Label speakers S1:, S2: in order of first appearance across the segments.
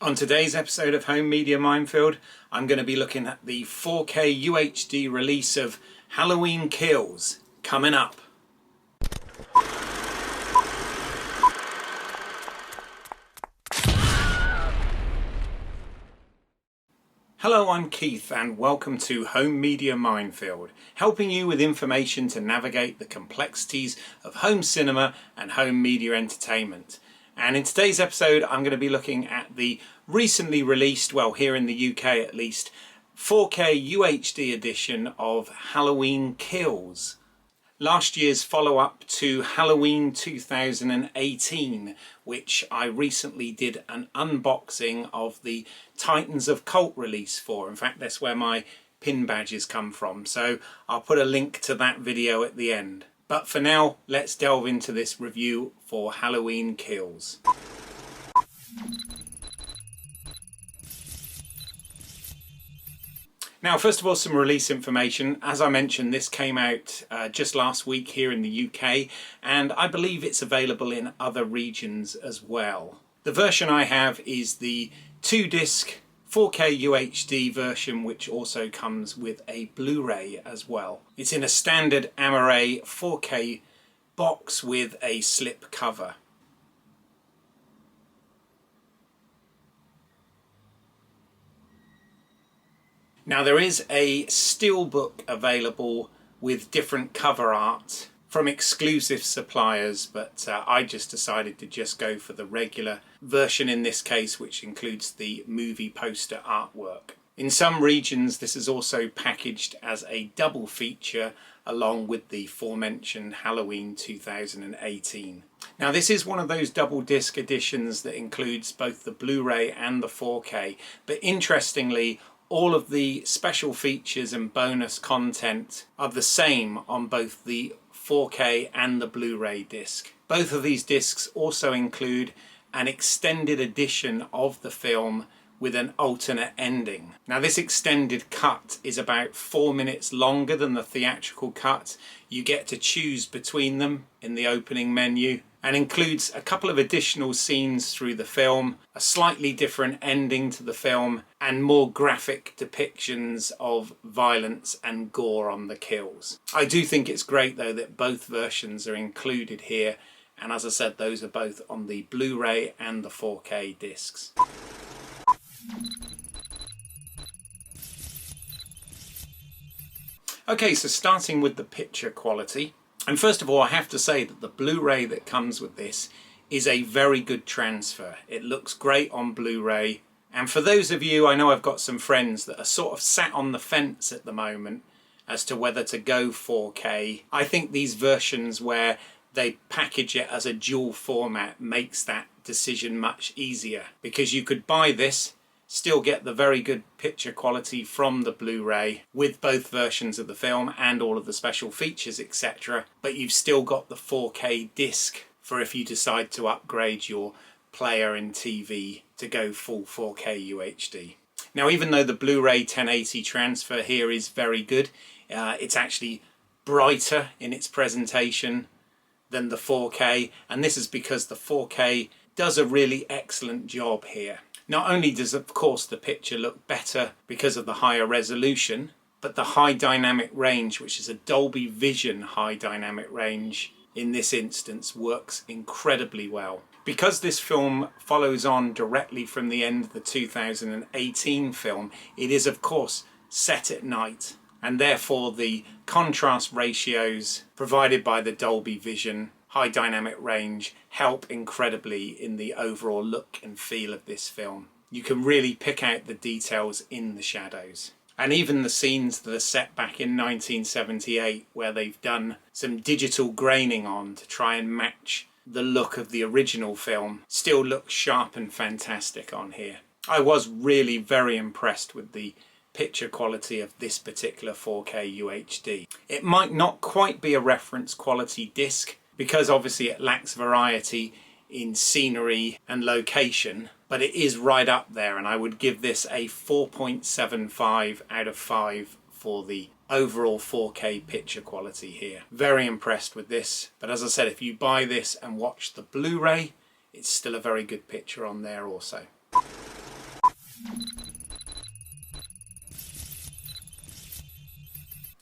S1: On today's episode of Home Media Minefield, I'm going to be looking at the 4K UHD release of Halloween Kills, coming up. Hello, I'm Keith and welcome to Home Media Minefield, helping you with information to navigate the complexities of home cinema and home media entertainment. And in today's episode I'm going to be looking at the recently released, well here in the UK at least, 4K UHD edition of Halloween Kills. Last year's follow-up to Halloween 2018, which I recently did an unboxing of the Titans of Cult release for. In fact, that's where my pin badges come from, so I'll put a link to that video at the end. But for now, let's delve into this review for Halloween Kills. Now, first of all, some release information. As I mentioned, this came out just last week here in the UK, and I believe it's available in other regions as well. The version I have is the 2-disc 4K UHD version, which also comes with a Blu-ray as well. It's in a standard Amaray 4K box with a slip cover. Now, there is a steelbook available with different cover art from exclusive suppliers, but I just decided to just go for the regular version in this case, which includes the movie poster artwork. In some regions this is also packaged as a double feature along with the aforementioned Halloween 2018. Now, this is one of those double disc editions that includes both the Blu-ray and the 4K, but interestingly all of the special features and bonus content are the same on both the 4K and the Blu-ray disc. Both of these discs also include an extended edition of the film with an alternate ending. Now, this extended cut is about 4 minutes longer than the theatrical cut. You get to choose between them in the opening menu, and includes a couple of additional scenes through the film, a slightly different ending to the film, and more graphic depictions of violence and gore on the kills. I do think it's great though that both versions are included here, and as I said, those are both on the Blu-ray and the 4K discs. Okay, so starting with the picture quality. And first of all, I have to say that the Blu-ray that comes with this is a very good transfer. It looks great on Blu-ray. And for those of you, I know I've got some friends that are sort of sat on the fence at the moment as to whether to go 4K. I think these versions where they package it as a dual format makes that decision much easier, because you could buy this, still get the very good picture quality from the Blu-ray with both versions of the film and all of the special features, etc. But you've still got the 4K disc for if you decide to upgrade your player and TV to go full 4K UHD. Now, even though the Blu-ray 1080 transfer here is very good, it's actually brighter in its presentation than the 4K, and this is because the 4K does a really excellent job here. Not only does, of course, the picture look better because of the higher resolution, but the high dynamic range, which is a Dolby Vision high dynamic range in this instance, works incredibly well. Because this film follows on directly from the end of the 2018 film, it is of course set at night, and therefore the contrast ratios provided by the Dolby Vision high dynamic range help incredibly in the overall look and feel of this film. You can really pick out the details in the shadows. And even the scenes that are set back in 1978, where they've done some digital graining on to try and match the look of the original film, still look sharp and fantastic on here. I was really very impressed with the picture quality of this particular 4K UHD. It might not quite be a reference quality disc, because obviously it lacks variety in scenery and location, but it is right up there, and I would give this a 4.75 out of 5 for the overall 4K picture quality here. Very impressed with this, but as I said, if you buy this and watch the Blu-ray, it's still a very good picture on there also.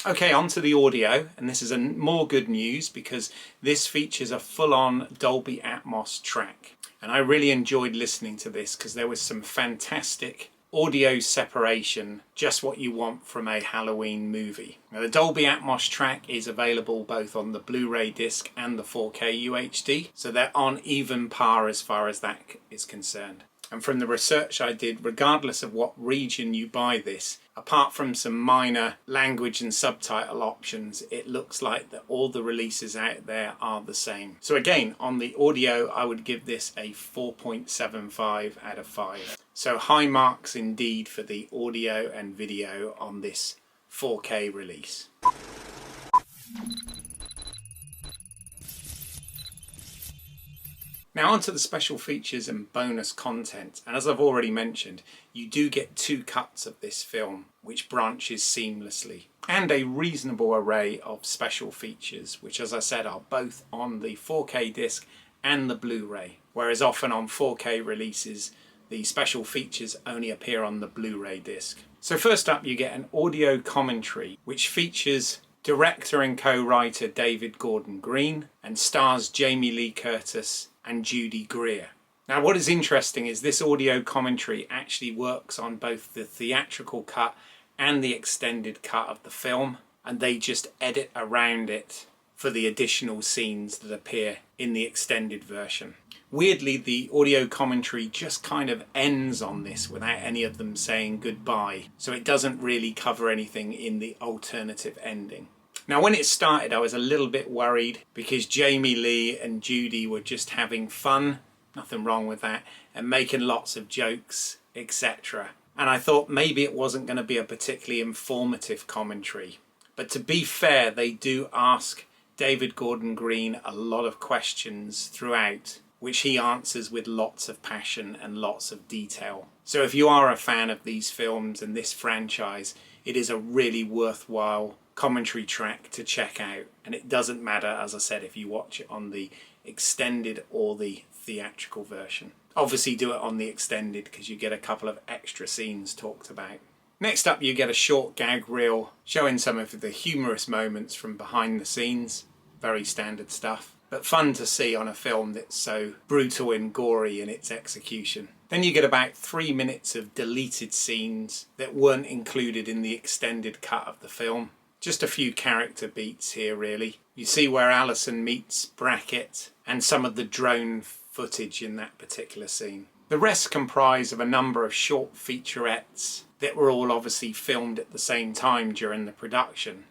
S1: Okay, on to the audio, and this is more good news because this features a full-on Dolby Atmos track. And I really enjoyed listening to this because there was some fantastic audio separation, just what you want from a Halloween movie. Now, the Dolby Atmos track is available both on the Blu-ray disc and the 4K UHD, so they're on even par as far as that is concerned. And from the research I did, regardless of what region you buy this, apart from some minor language and subtitle options, it looks like that all the releases out there are the same. So again, on the audio, I would give this a 4.75 out of 5. So high marks indeed for the audio and video on this 4K release. Now onto the special features and bonus content, and as I've already mentioned, you do get 2 cuts of this film which branches seamlessly, and a reasonable array of special features which, as I said, are both on the 4K disc and the Blu-ray, whereas often on 4K releases the special features only appear on the Blu-ray disc. So first up, you get an audio commentary which features director and co-writer David Gordon Green and stars Jamie Lee Curtis and Judy Greer. Now what is interesting is this audio commentary actually works on both the theatrical cut and the extended cut of the film, and they just edit around it for the additional scenes that appear in the extended version. Weirdly, the audio commentary just kind of ends on this without any of them saying goodbye, so it doesn't really cover anything in the alternative ending. Now when it started, I was a little bit worried because Jamie Lee and Judy were just having fun, nothing wrong with that, and making lots of jokes, etc. And I thought maybe it wasn't going to be a particularly informative commentary. But to be fair, they do ask David Gordon Green a lot of questions throughout, which he answers with lots of passion and lots of detail. So if you are a fan of these films and this franchise, it is a really worthwhile commentary track to check out, and it doesn't matter, as I said, if you watch it on the extended or the theatrical version. Obviously do it on the extended because you get a couple of extra scenes talked about. Next up, you get a short gag reel showing some of the humorous moments from behind the scenes. Very standard stuff, but fun to see on a film that's so brutal and gory in its execution. Then you get about 3 minutes of deleted scenes that weren't included in the extended cut of the film. Just a few character beats here really. You see where Alison meets Brackett and some of the drone footage in that particular scene. The rest comprise of a number of short featurettes that were all obviously filmed at the same time during the production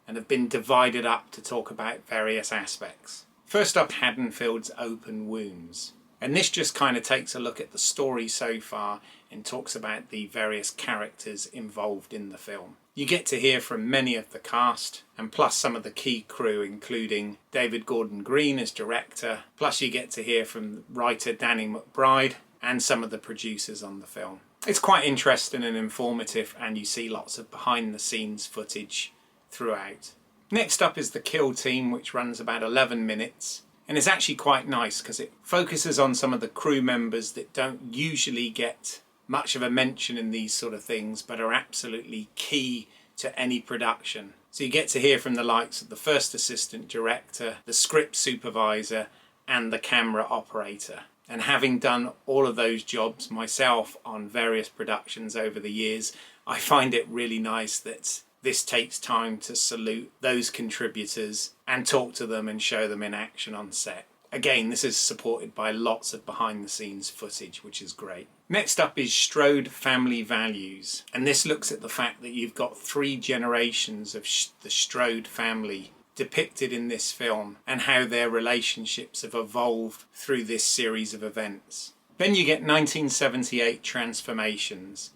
S1: and have been divided up to talk about various aspects. First up, Haddonfield's Open Wounds. And this just kind of takes a look at the story so far and talks about the various characters involved in the film. You get to hear from many of the cast, and plus some of the key crew, including David Gordon Green as director, plus you get to hear from writer Danny McBride and some of the producers on the film. It's quite interesting and informative, and you see lots of behind the scenes footage throughout. Next up is The Kill Team, which runs about 11 minutes. And it's actually quite nice because it focuses on some of the crew members that don't usually get much of a mention in these sort of things, but are absolutely key to any production. So you get to hear from the likes of the first assistant director, the script supervisor, and the camera operator. And having done all of those jobs myself on various productions over the years, I find it really nice that this takes time to salute those contributors and talk to them and show them in action on set. Again, this is supported by lots of behind the scenes footage, which is great. Next up is Strode Family Values, and this looks at the fact that you've got 3 generations of the Strode family depicted in this film and how their relationships have evolved through this series of events. Then you get 1978 Transformations,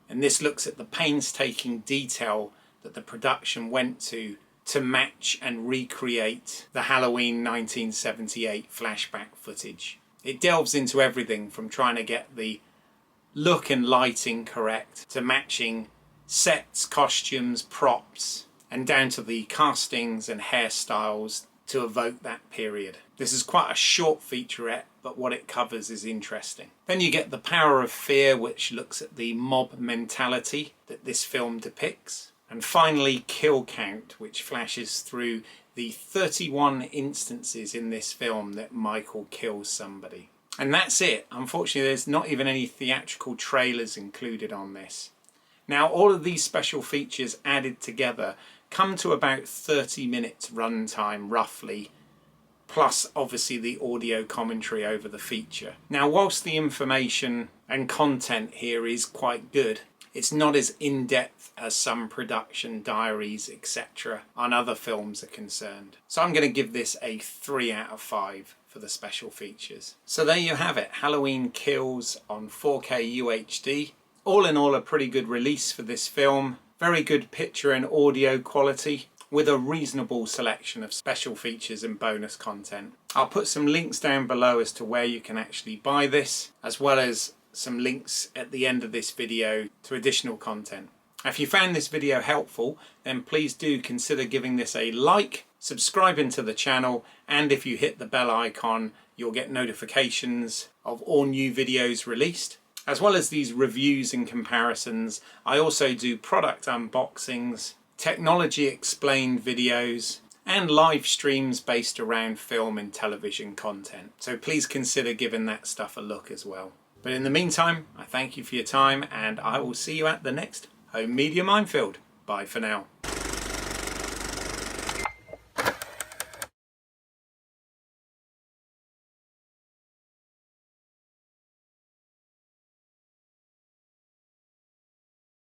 S1: and this looks at the painstaking detail that the production went to match and recreate the Halloween 1978 flashback footage. It delves into everything from trying to get the look and lighting correct to matching sets, costumes, props, and down to the castings and hairstyles to evoke that period. This is quite a short featurette, but what it covers is interesting. Then you get The Power of Fear, which looks at the mob mentality that this film depicts. And finally, kill count, which flashes through the 31 instances in this film that Michael kills somebody. And that's it. Unfortunately, there's not even any theatrical trailers included on this. Now, all of these special features added together come to about 30 minutes runtime, roughly, plus obviously the audio commentary over the feature. Now, whilst the information and content here is quite good, it's not as in-depth as some production diaries, etc. on other films are concerned. So I'm going to give this a 3 out of 5 for the special features. So there you have it, Halloween Kills on 4K UHD. All in all, a pretty good release for this film. Very good picture and audio quality, with a reasonable selection of special features and bonus content. I'll put some links down below as to where you can actually buy this, as well as some links at the end of this video to additional content. If you found this video helpful, then please do consider giving this a like, subscribing to the channel, and if you hit the bell icon, you'll get notifications of all new videos released. As well as these reviews and comparisons, I also do product unboxings, technology explained videos, and live streams based around film and television content. So please consider giving that stuff a look as well. But in the meantime, I thank you for your time, and I will see you at the next Home Media Minefield. Bye for now.